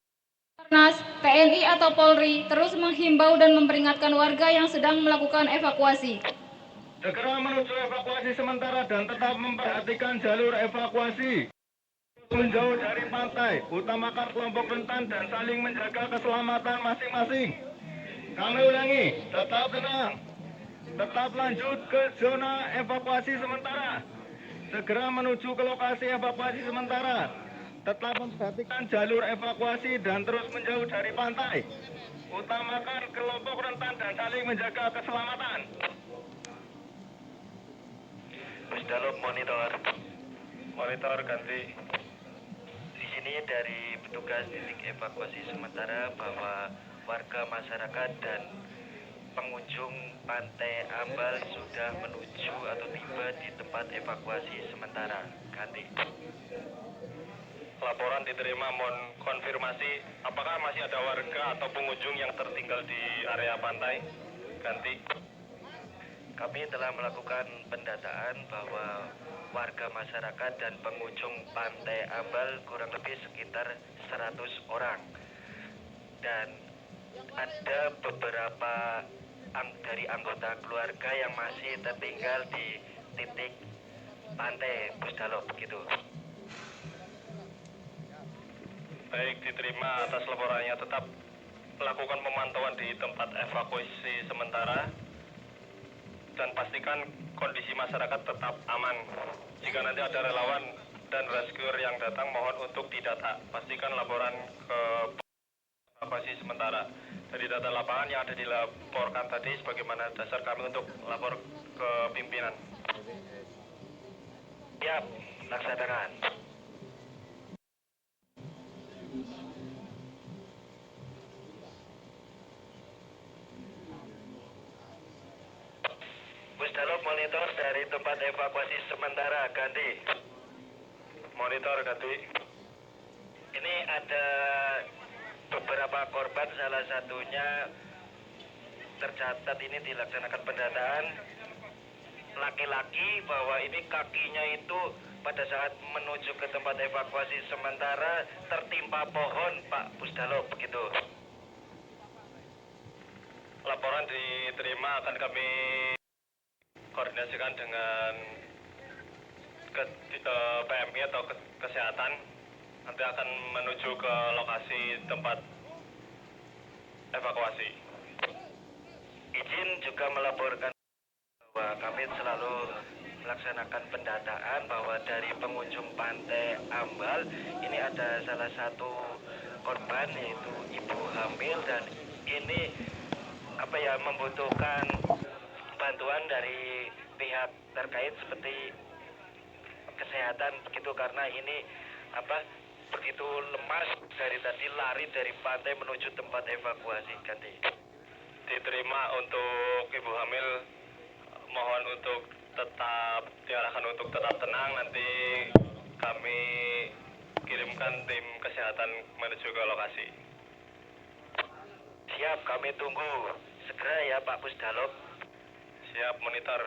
Basarnas, TNI atau Polri terus menghimbau dan memperingatkan warga yang sedang melakukan evakuasi. Segera menuju evakuasi sementara dan tetap memperhatikan jalur evakuasi. Menjauh dari pantai, utamakan kelompok rentan dan saling menjaga keselamatan masing-masing. Kami ulangi, tetap tenang. Tetap lanjut ke zona evakuasi sementara. Segera menuju ke lokasi evakuasi sementara. Tetap memperhatikan jalur evakuasi dan terus menjauh dari pantai. Utamakan kelompok rentan dan saling menjaga keselamatan. Pusdalop monitor ganti. Di sini dari petugas titik evakuasi sementara bahwa warga masyarakat dan pengunjung Pantai Ambal sudah menuju atau tiba di tempat evakuasi sementara. Ganti. Laporan diterima, mohon konfirmasi apakah masih ada warga atau pengunjung yang tertinggal di area pantai? Ganti. Kami telah melakukan pendataan bahwa warga masyarakat dan pengunjung Pantai Ambal kurang lebih sekitar 100 orang. Dan ada beberapa dari anggota keluarga yang masih tertinggal di titik pantai Pusdalop begitu. Baik, diterima atas laporannya. Tetap lakukan pemantauan di tempat evakuasi sementara dan pastikan kondisi masyarakat tetap aman. Jika nanti ada relawan dan rescuer yang datang, mohon untuk didata. Pastikan laporan ke evakuasi sementara. Dari data lapangan yang ada dilaporkan tadi sebagaimana dasar kami untuk lapor ke pimpinan. Siap, laksanakan. Pusdalop monitor dari tempat evakuasi sementara, ganti. Monitor ganti. Ini ada beberapa korban, salah satunya tercatat ini dilaksanakan pendataan laki-laki bahwa ini kakinya itu pada saat menuju ke tempat evakuasi sementara tertimpa pohon, Pak Pusdalop, begitu. Laporan diterima akan kami koordinasikan dengan PMI atau kesehatan. Nanti akan menuju ke lokasi tempat evakuasi. Izin juga melaporkan bahwa kami selalu melaksanakan pendataan bahwa dari pengunjung pantai Ambal ini ada salah satu korban yaitu ibu hamil dan ini membutuhkan bantuan dari pihak terkait seperti kesehatan begitu karena ini begitu lemas dari tadi lari dari pantai menuju tempat evakuasi. Ganti. Diterima untuk ibu hamil, mohon untuk tetap diarahkan untuk tetap tenang. Nanti kami kirimkan tim kesehatan menuju ke lokasi. Siap, kami tunggu segera ya Pak Pusdalop. Siap, monitor.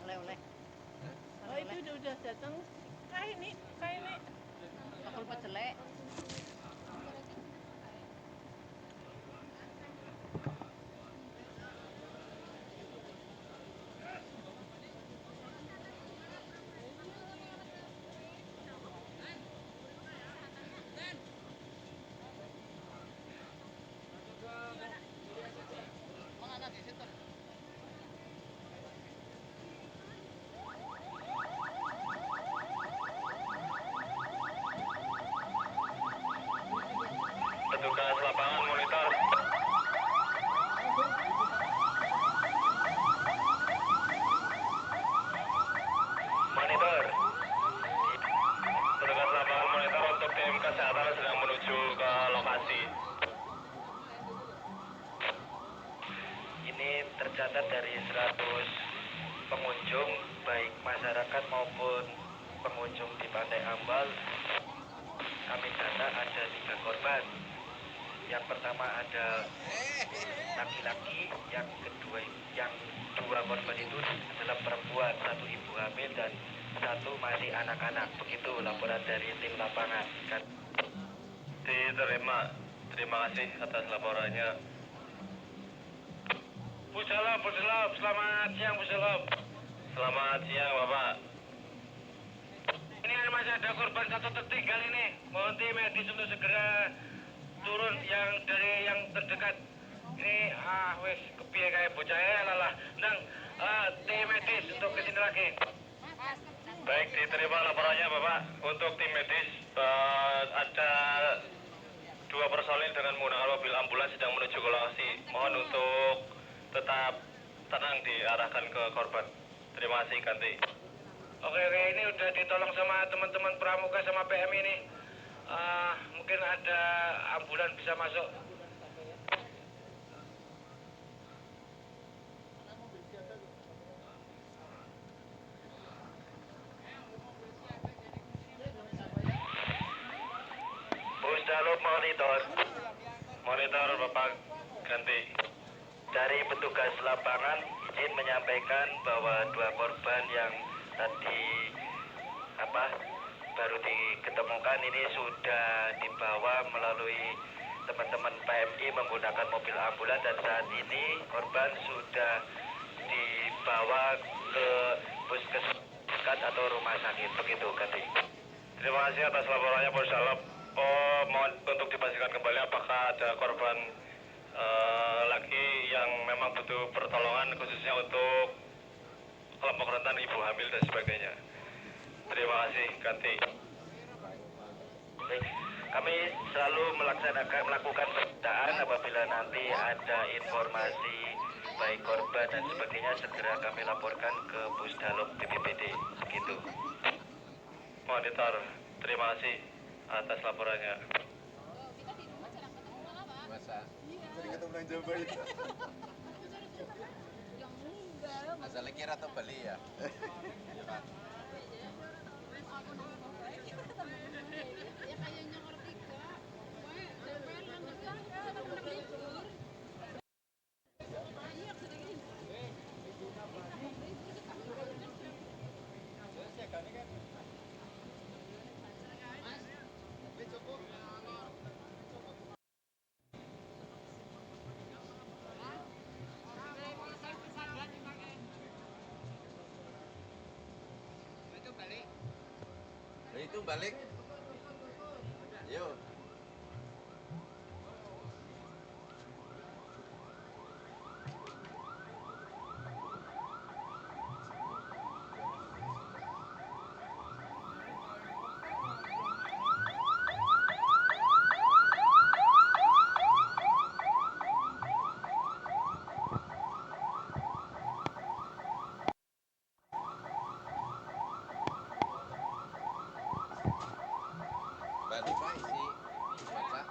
Oleh-oleh. Oh itu udah datang. Kaini. Bakal pecelek. Petugas lapangan monitor. Monitor. Petugas lapangan monitor untuk tim kesehatan sedang menuju ke lokasi. Ini tercatat dari 100 pengunjung baik masyarakat maupun pengunjung di Pantai Ambal. Kami data ada 3 korban. Yang pertama ada laki-laki, yang dua korban itu adalah perempuan, 1 ibu hamil dan 1 masih anak-anak. Begitu laporan dari tim lapangan. Kan? Diterima. Terima kasih atas laporannya. Pusdalop, selamat siang Pusdalop. Selamat siang Bapak. Ini masih ada korban 1 tertinggal ini. Mohon tim medis untuk segera turun yang terdekat. Ini wes kepiye kayak bocah lalah. Nang tim medis untuk kesini lagi. Baik, diterima laporannya Bapak. Untuk tim medis ada 2 personil dengan menggunakan mobil ambulans sedang menuju ke lokasi. Mohon untuk tetap tenang diarahkan ke korban. Terima kasih, ganti. Oke, ini udah ditolong sama teman-teman pramuka sama PM ini. Mungkin ada ambulan bisa masuk. Pusdalop Monitor Bapak, ganti. Dari petugas lapangan izin menyampaikan bahwa 2 korban yang tadi baru diketemukan ini sudah dibawa melalui teman-teman PMI menggunakan mobil ambulan dan saat ini korban sudah dibawa ke puskesmas atau rumah sakit. Begitu, Ganti. Terima kasih atas laporannya Polda. Mohon untuk dipastikan kembali apakah ada korban lagi yang memang butuh pertolongan khususnya untuk kelompok rentan, ibu hamil dan sebagainya. Terima kasih, Ganti. Baik, kami selalu melakukan pendataan apabila nanti ada informasi baik korban dan sebagainya segera kami laporkan ke Pusdalop BPBD. Begitu. Monitor, terima kasih atas laporannya. Masalah kira atau beli ya? Itu balik. Yuk. Balik Pak, isi baca.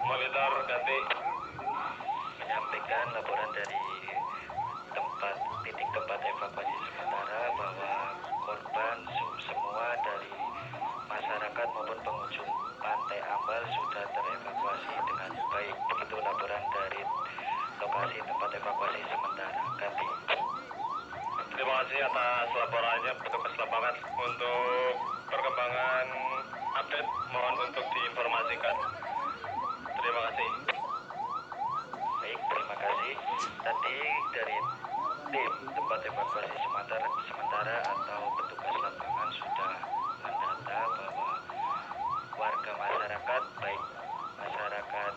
Monitor, Ganti. Menyampaikan laporan dari titik tempat evakuasi sementara bahwa korban semua dari masyarakat maupun pengunjung Pantai Ambal sudah terevakuasi dengan baik. Begitu laporan dari lokasi tempat evakuasi sementara. Ganti. Terima kasih atas laporannya petugas lapangan. Untuk perkembangan update mohon untuk diinformasikan. Terima kasih. Baik, terima kasih. Tadi dari tim tempat evakuasi sementara atau petugas lapangan sudah mendata bahwa warga masyarakat baik masyarakat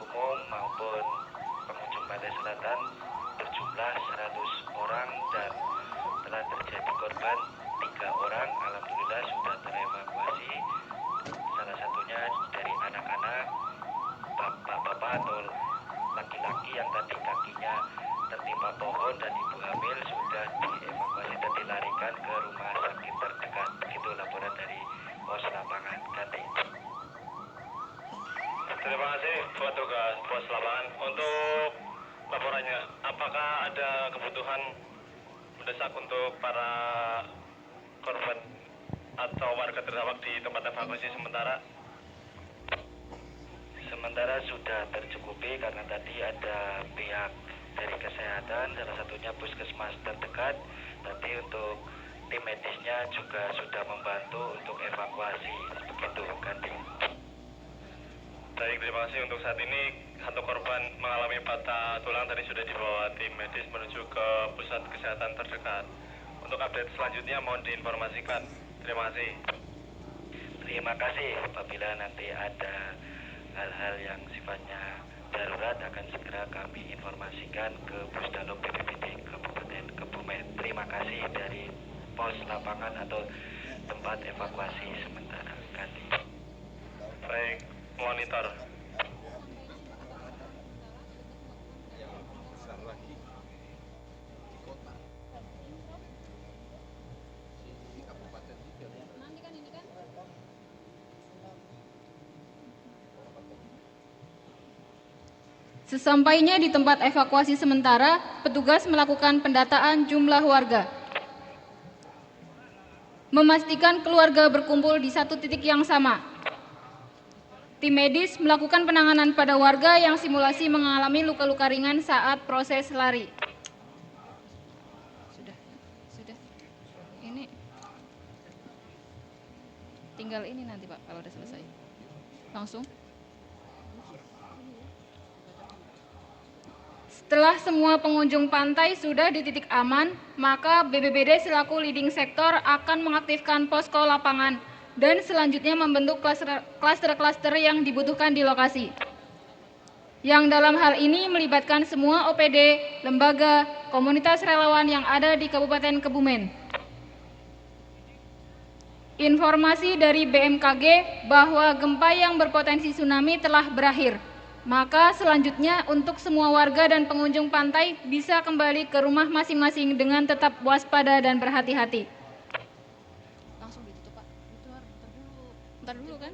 umum maupun pengunjung Pantai Selatan berjumlah 100 orang dan telah terjadi korban 3 orang. Alhamdulillah sudah terevakuasi. Salah satunya dari anak-anak, bapak-bapak atau laki-laki yang tadi kakinya tertimpa pohon dan ibu hamil sudah dievakuasi dan dilarikan ke rumah sakit terdekat. Begitu laporan dari pos lapangan. Ganti. Terima kasih petugas pos lapangan. Untuk laporannya, apakah ada kebutuhan mendesak untuk para korban atau warga terdampak di tempat evakuasi sementara? Sementara sudah tercukupi karena tadi ada pihak dari kesehatan, salah satunya puskesmas terdekat. Tadi untuk tim medisnya juga sudah membantu untuk evakuasi. Begitu, Ganti. Baik, terima kasih. Untuk saat ini satu korban mengalami patah tulang tadi sudah dibawa tim medis menuju ke pusat kesehatan terdekat. Untuk update selanjutnya mohon diinformasikan. Terima kasih. Terima kasih. Apabila nanti ada hal-hal yang sifatnya darurat akan segera kami informasikan ke Pusdalop BPBD Kabupaten Kebumen. Terima kasih dari pos lapangan atau tempat evakuasi sementara. Ganti. Baik, monitor. Sesampainya di tempat evakuasi sementara, petugas melakukan pendataan jumlah warga. Memastikan keluarga berkumpul di satu titik yang sama. Tim medis melakukan penanganan pada warga yang simulasi mengalami luka-luka ringan saat proses lari. Tinggal ini nanti Pak kalau udah selesai. Langsung. Setelah semua pengunjung pantai sudah di titik aman, maka BPBD selaku leading sektor akan mengaktifkan posko lapangan dan selanjutnya membentuk klaster-klaster yang dibutuhkan di lokasi. Yang dalam hal ini melibatkan semua OPD, lembaga, komunitas relawan yang ada di Kabupaten Kebumen. Informasi dari BMKG bahwa gempa yang berpotensi tsunami telah berakhir. Maka selanjutnya untuk semua warga dan pengunjung pantai bisa kembali ke rumah masing-masing dengan tetap waspada dan berhati-hati. Langsung ditutup Pak. Bentar dulu kan.